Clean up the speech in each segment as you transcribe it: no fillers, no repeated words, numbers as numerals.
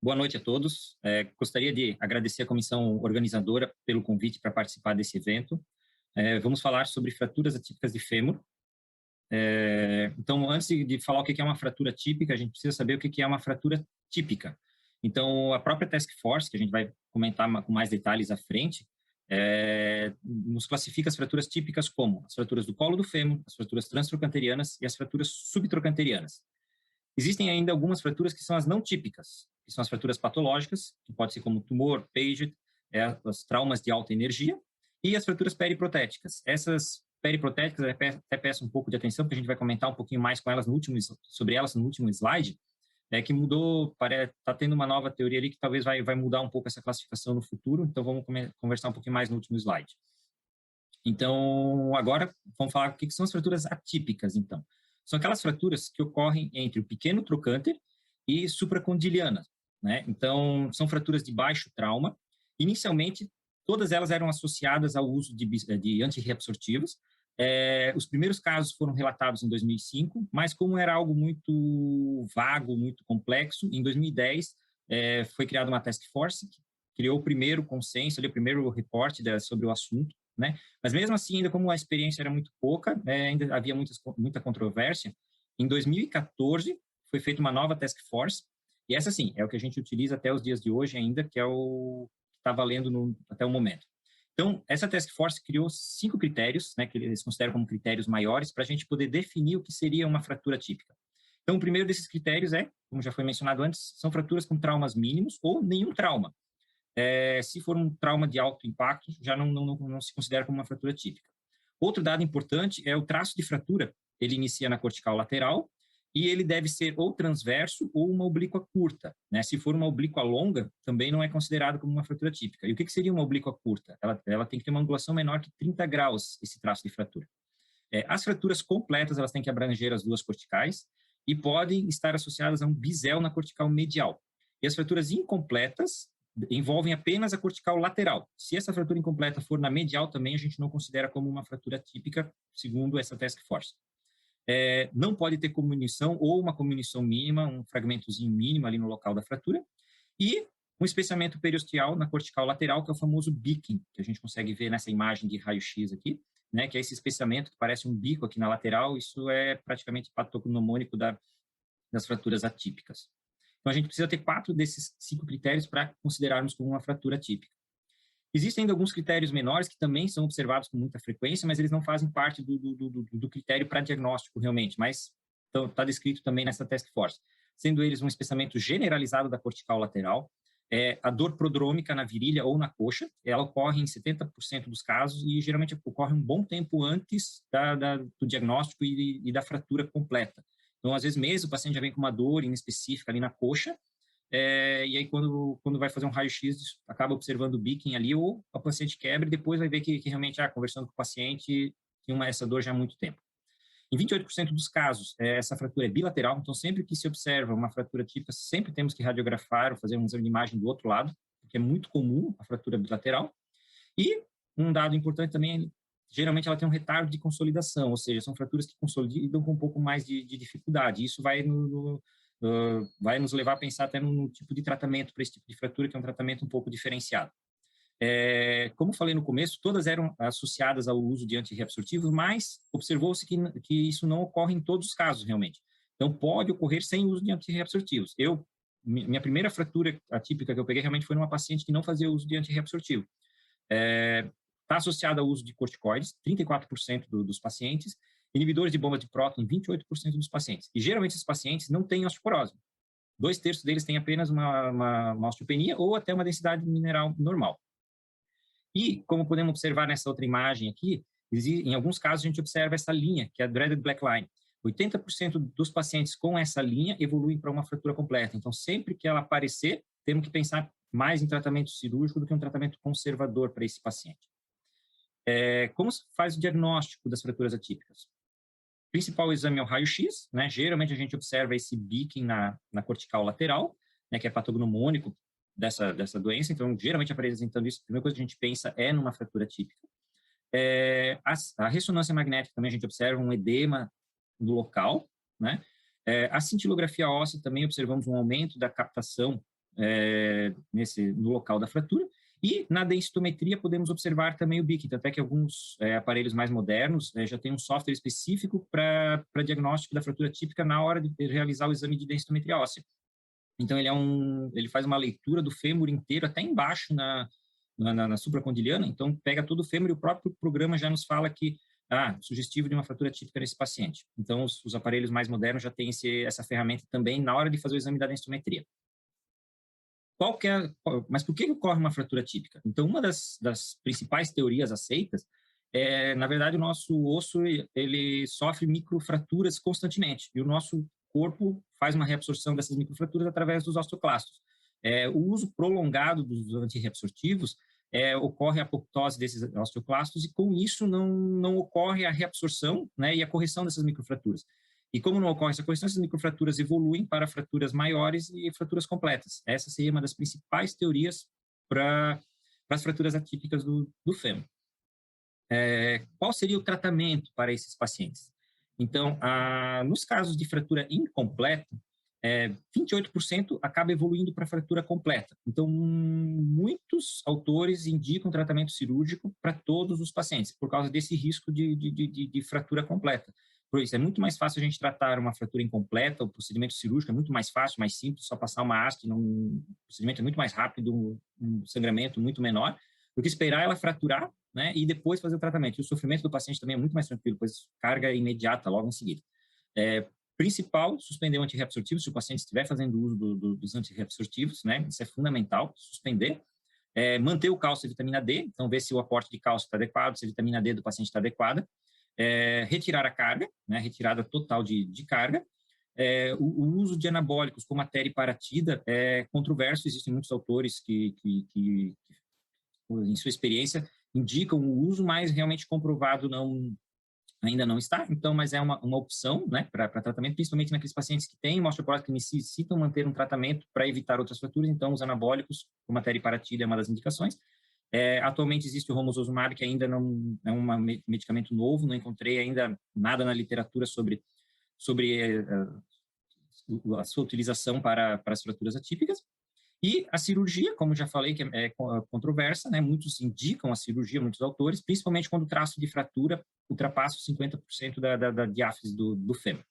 Boa noite a todos. Gostaria de agradecer à comissão organizadora pelo convite para participar desse evento. Vamos falar sobre fraturas atípicas de fêmur. Então, antes de falar o que é uma fratura típica, a gente precisa saber o que é uma fratura típica. Então, a própria Task Force, que a gente vai comentar com mais detalhes à frente, nos classifica as fraturas típicas como as fraturas do colo do fêmur, as fraturas transtrocanterianas e as fraturas subtrocanterianas. Existem ainda algumas fraturas que são as não típicas, que são as fraturas patológicas, que pode ser como tumor, paget, os traumas de alta energia, e as fraturas periprotéticas. Essas periprotéticas, até peço um pouco de atenção, porque a gente vai comentar um pouquinho mais com elas sobre elas no último slide, que está tendo uma nova teoria ali que talvez vai mudar um pouco essa classificação no futuro, então vamos conversar um pouquinho mais no último slide. Então, agora vamos falar o que são as fraturas atípicas, então. São aquelas fraturas que ocorrem entre o pequeno trocânter e supracondiliana, né? Então, são fraturas de baixo trauma. Inicialmente, todas elas eram associadas ao uso de antirreabsortivos. Os primeiros casos foram relatados em 2005, mas como era algo muito vago, muito complexo, em 2010 foi criada uma task force que criou o primeiro consenso, o primeiro reporte sobre o assunto, né? Mas mesmo assim, ainda como a experiência era muito pouca, ainda havia muita controvérsia. Em 2014, foi feita uma nova task force, e essa sim, é o que a gente utiliza até os dias de hoje ainda, que é o que está valendo até o momento. Então, essa task force criou 5 critérios, né, que eles consideram como critérios maiores, para a gente poder definir o que seria uma fratura típica. Então, o primeiro desses critérios como já foi mencionado antes, são fraturas com traumas mínimos ou nenhum trauma. Se for um trauma de alto impacto, já não se considera como uma fratura típica. Outro dado importante é o traço de fratura. Ele inicia na cortical lateral e ele deve ser ou transverso ou uma oblíqua curta, né? Se for uma oblíqua longa, também não é considerado como uma fratura típica. E o que seria uma oblíqua curta? Ela tem que ter uma angulação menor que 30 graus, esse traço de fratura. As fraturas completas, elas têm que abranger as duas corticais e podem estar associadas a um bisel na cortical medial. E as fraturas incompletas envolvem apenas a cortical lateral. Se essa fratura incompleta for na medial também, a gente não considera como uma fratura típica, segundo essa task force. Não pode ter comunição ou uma comunição mínima, um fragmentozinho mínimo ali no local da fratura, e um espessamento periosteal na cortical lateral, que é o famoso beaking, que a gente consegue ver nessa imagem de raio-x aqui, né, que é esse espessamento que parece um bico aqui na lateral. Isso é praticamente patognomônico das fraturas atípicas. Então, a gente precisa ter 4 desses 5 critérios para considerarmos como uma fratura típica. Existem ainda alguns critérios menores que também são observados com muita frequência, mas eles não fazem parte do critério para diagnóstico realmente, mas está descrito também nessa task force. Sendo eles um espessamento generalizado da cortical lateral, a dor prodrômica na virilha ou na coxa, ela ocorre em 70% dos casos e geralmente ocorre um bom tempo antes do diagnóstico e da fratura completa. Então, às vezes mesmo, o paciente já vem com uma dor inespecífica ali na coxa, e aí quando vai fazer um raio-x, acaba observando o beaking ali, ou o paciente quebra e depois vai ver que realmente, conversando com o paciente, tinha essa dor já há muito tempo. Em 28% dos casos, essa fratura é bilateral, então sempre que se observa uma fratura típica, sempre temos que radiografar ou fazer um exame de imagem do outro lado, porque é muito comum a fratura bilateral. E um dado importante também geralmente ela tem um retardo de consolidação, ou seja, são fraturas que consolidam com um pouco mais de dificuldade. Isso vai nos levar a pensar até no tipo de tratamento para esse tipo de fratura, que é um tratamento um pouco diferenciado. Como falei no começo, todas eram associadas ao uso de antirreabsortivos, mas observou-se que isso não ocorre em todos os casos, realmente. Então, pode ocorrer sem uso de antirreabsortivos. Minha primeira fratura atípica que eu peguei realmente foi numa paciente que não fazia uso de antirreabsortivo. Está associada ao uso de corticoides, 34% dos pacientes, inibidores de bomba de próton em 28% dos pacientes. E geralmente esses pacientes não têm osteoporose. 2/3 deles têm apenas uma osteopenia ou até uma densidade mineral normal. E, como podemos observar nessa outra imagem aqui, em alguns casos a gente observa essa linha, que é a Dreaded Black Line. 80% dos pacientes com essa linha evoluem para uma fratura completa. Então, sempre que ela aparecer, temos que pensar mais em tratamento cirúrgico do que um tratamento conservador para esse paciente. Como se faz o diagnóstico das fraturas atípicas? O principal exame é o raio-x, né? Geralmente a gente observa esse beaking na cortical lateral, né, que é patognomônico dessa doença. Então, geralmente apresentando isso, a primeira coisa que a gente pensa é numa fratura típica. A ressonância magnética também a gente observa um edema no local, né? A cintilografia óssea também observamos um aumento da captação no local da fratura. E na densitometria podemos observar também o BIC, até que alguns aparelhos mais modernos já têm um software específico para diagnóstico da fratura típica na hora de realizar o exame de densitometria óssea. Então ele faz uma leitura do fêmur inteiro até embaixo na supracondiliana, então pega todo o fêmur e o próprio programa já nos fala que sugestivo de uma fratura típica nesse paciente. Então os aparelhos mais modernos já têm essa ferramenta também na hora de fazer o exame da densitometria. Mas por que ocorre uma fratura típica? Então, uma das principais teorias aceitas na verdade, o nosso osso ele sofre microfraturas constantemente, e o nosso corpo faz uma reabsorção dessas microfraturas através dos osteoclastos. O uso prolongado dos antirreabsortivos ocorre a apoptose desses osteoclastos, e com isso não ocorre a reabsorção, né, e a correção dessas microfraturas. E como não ocorre essa correção, essas microfraturas evoluem para fraturas maiores e fraturas completas. Essa seria uma das principais teorias para as fraturas atípicas do fêmur. Qual seria o tratamento para esses pacientes? Então, nos casos de fratura incompleta, 28% acaba evoluindo para fratura completa. Então, muitos autores indicam tratamento cirúrgico para todos os pacientes, por causa desse risco de fratura completa. Por isso, é muito mais fácil a gente tratar uma fratura incompleta, o procedimento cirúrgico é muito mais fácil, mais simples, só passar uma haste, o procedimento é muito mais rápido, um sangramento muito menor, do que esperar ela fraturar, né, e depois fazer o tratamento. E o sofrimento do paciente também é muito mais tranquilo, pois carga imediata logo em seguida. Principal, suspender o antirreabsortivo, se o paciente estiver fazendo uso dos antirreabsortivos, né, isso é fundamental, suspender. Manter o cálcio e a vitamina D, então ver se o aporte de cálcio está adequado, se a vitamina D do paciente está adequada. Retirar a carga, né, retirada total de carga. O uso de anabólicos como a teriparatida é controverso, existem muitos autores que em sua experiência, indicam o uso, mas realmente comprovado ainda não está, então, mas é uma opção, né, para tratamento, principalmente naqueles pacientes que têm uma osteoporose que necessitam manter um tratamento para evitar outras fraturas, então os anabólicos, como a teriparatida é uma das indicações. Atualmente existe o romosozumab, que ainda não é um medicamento novo, não encontrei ainda nada na literatura sobre a sua utilização para as fraturas atípicas. E a cirurgia, como já falei, que é controversa, né? Muitos indicam a cirurgia, muitos autores, principalmente quando o traço de fratura ultrapassa os 50% da diáfise do fêmur.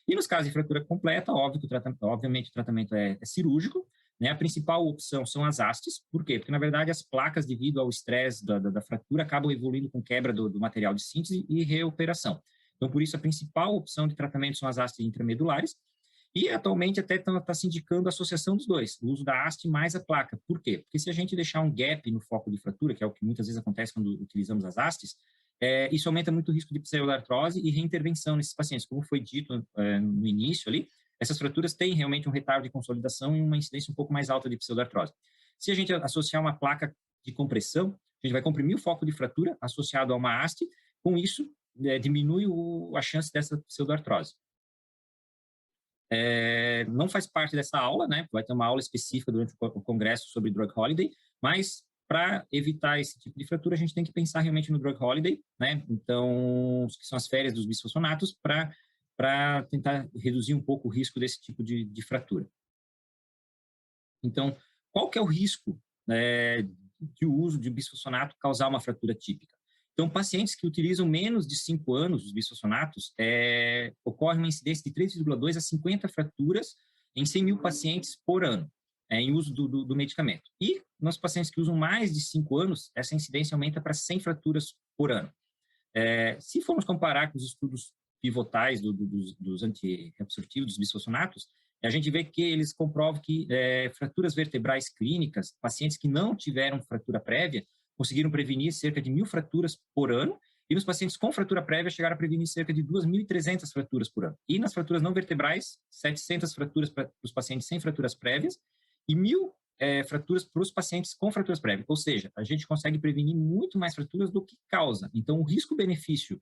E nos casos de fratura completa, obviamente o tratamento é cirúrgico, né? A principal opção são as hastes. Por quê? Porque, na verdade, as placas, devido ao estresse da fratura, acabam evoluindo com quebra do material de síntese e reoperação. Então, por isso, a principal opção de tratamento são as hastes intramedulares. E, atualmente, até está se indicando a associação dos dois, o uso da haste mais a placa. Por quê? Porque se a gente deixar um gap no foco de fratura, que é o que muitas vezes acontece quando utilizamos as hastes, isso aumenta muito o risco de pseudoartrose e reintervenção nesses pacientes. Como foi dito no início ali, essas fraturas têm realmente um retardo de consolidação e uma incidência um pouco mais alta de pseudoartrose. Se a gente associar uma placa de compressão, a gente vai comprimir o foco de fratura associado a uma haste, com isso diminui a chance dessa pseudoartrose. Não faz parte dessa aula, né? Vai ter uma aula específica durante o congresso sobre Drug Holiday, mas para evitar esse tipo de fratura, a gente tem que pensar realmente no Drug Holiday, né? Então, que são as férias dos bisfosfonatos, para tentar reduzir um pouco o risco desse tipo de fratura. Então, qual que é o risco de o uso de bisfosfonato causar uma fratura típica? Então, pacientes que utilizam menos de 5 anos os bisfosfonatos, ocorre uma incidência de 3,2 a 50 fraturas em 100 mil pacientes por ano, em uso do medicamento. E nos pacientes que usam mais de 5 anos, essa incidência aumenta para 100 fraturas por ano. Se formos comparar com os estudos pivotais dos antirreabsortivos, dos bisfosfonatos, a gente vê que eles comprovam que fraturas vertebrais clínicas, pacientes que não tiveram fratura prévia, conseguiram prevenir cerca de 1.000 fraturas por ano, e nos pacientes com fratura prévia chegaram a prevenir cerca de 2.300 fraturas por ano. E nas fraturas não vertebrais, 700 fraturas para os pacientes sem fraturas prévias e 1.000 fraturas para os pacientes com fraturas prévias. Ou seja, a gente consegue prevenir muito mais fraturas do que causa. Então, o risco-benefício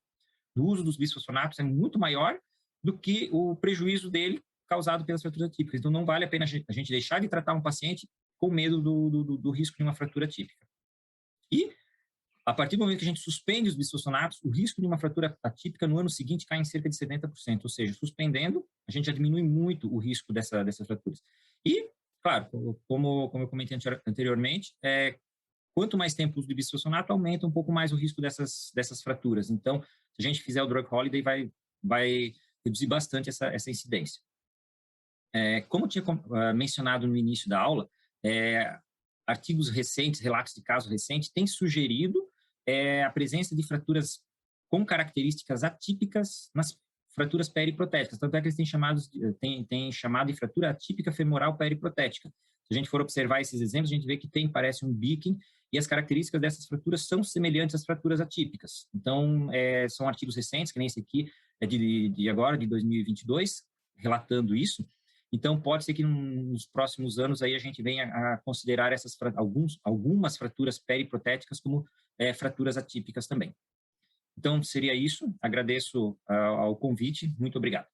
do uso dos bisfosfonatos é muito maior do que o prejuízo dele causado pelas fraturas atípicas. Então, não vale a pena a gente deixar de tratar um paciente com medo do risco de uma fratura típica. E, a partir do momento que a gente suspende os bisfosfonatos, o risco de uma fratura atípica no ano seguinte cai em cerca de 70%. Ou seja, suspendendo, a gente já diminui muito o risco dessas fraturas. E Claro, como eu comentei anteriormente, quanto mais tempo uso de bisfosfonato, aumenta um pouco mais o risco dessas fraturas. Então, se a gente fizer o drug holiday, vai reduzir bastante essa incidência. Como eu tinha mencionado no início da aula, artigos recentes, relatos de caso recente, têm sugerido a presença de fraturas com características atípicas nas fraturas periprotéticas. Tanto é que eles têm chamado de fratura atípica femoral periprotética. Se a gente for observar esses exemplos, a gente vê que parece um Beakin, e as características dessas fraturas são semelhantes às fraturas atípicas. Então, são artigos recentes, que nem esse aqui, de agora, de 2022, relatando isso. Então, pode ser que nos próximos anos aí a gente venha a considerar algumas fraturas periprotéticas como fraturas atípicas também. Então, seria isso. Agradeço ao convite. Muito obrigado.